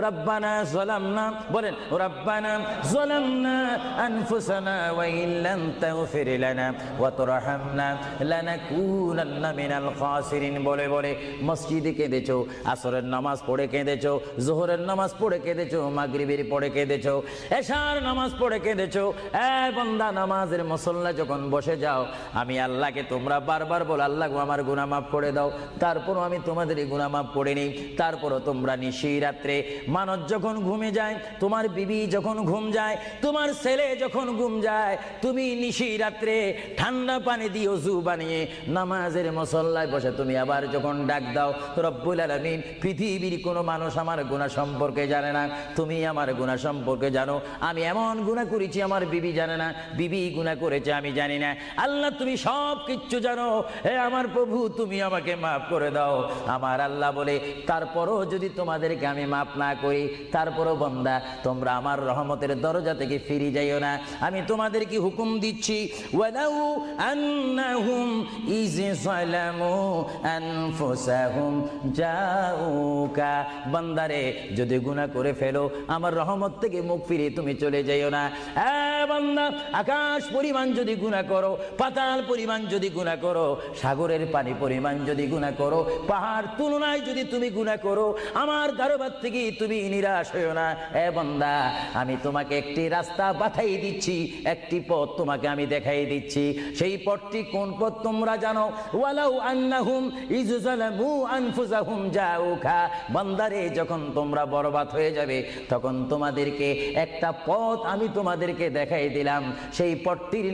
রব্বানা যালামনা, বলেন রব্বানা যালামনা আনফুসানা ওয়া ইল্লাম তাগফির লানা ওয়া তারহামনা লানাকুনান্না মিনাল খাসিরিন। বলে বলে মসজিদে কেঁদেছো, আসরের নামাজ পড়ে কেঁদেছো, যোহরের নামাজ পড়ে কেঁদেছো, মাগরিবের পড়ে কেঁদেছো, এশার নামাজ পড়ে কেঁদেছো। এ বান্দা, নামাজের মুসল্লা যখন বসে যাও, আমি আল্লাহকে তোমরা বারবার বলো, আল্লাহ গো আমার গুনাহ মাফ করে দাও। তারপরও আমি তোমাদের গুনাহ মাফ করে নিই। তারপরও তোমরা নিশি রাত্রে, মানুষ যখন ঘুমে যায়, তোমার বিবি যখন ঘুম যায়, তোমার ছেলে যখন ঘুম যায়, তুমি নিশি রাত্রে ঠান্ডা পানি দিয়ে ওযু বানিয়ে নামাজের মুসল্লায় বসে তুমি আবার যখন ডাক দাও, রব্বুল আলামিন, পৃথিবীর কোনো মানুষ আমার গুনাহ সম্পর্কে জানে না, তুমি আমার গুনাহ সম্পর্কে জানো। আমি এমন গুনাহ করেছি আমার বিবি জানে না, বিবি গুনাহ করেছে আমি জানি না। আল্লাহ তুমি সব কিচ্ছু জানো, হে আমার প্রভু তুমি আমাকে মাফ করে দাও। আমার আল্লাহ বলে, তারপরও যদি তোমাদেরকে আমি মাফ না করি, তারপরও বান্দা তোমরা আমার রহমতের দরজা থেকে ফিরে যাইও না। আমি তোমাদেরকে হুকুম দিচ্ছি, ওয়ালাউ আন্নাহুম ইয যালামু আনফুসাহুম জাউকা, বান্দারে যদি গুনাহ করে ফেলো, আমার রহমত থেকে মুখ ফিরে তুমি চলে যাইও না। বান্দা, আকাশ পরিমাণ যদি গুনাহ করো, পাতাল পরিমাণ যদি গুনাহ করো, সাগরের পানি পরিমাণ যদি গুনাহ করো, পাহাড় তুলনায় যদি তুমি গুনাহ করো, আমার দরবার থেকে তুমি নিরাশ হইও না। বান্দা, আমি তোমাকে একটি রাস্তা বাতাই দিচ্ছি, একটি পথ তোমাকে আমি দেখাই দিচ্ছি। সেই পথটি কোন পথ তোমরা জানো? ওয়ালাউ আন্নাহুম ইয যালামু আনফুসাহুম জাউকা, বান্দারে যখন তোমরা বরবাদ হয়ে যাবে, তখন তোমাদেরকে একটা পথ আমি তোমাদেরকে দেখাই দিলাম। সেই পথটির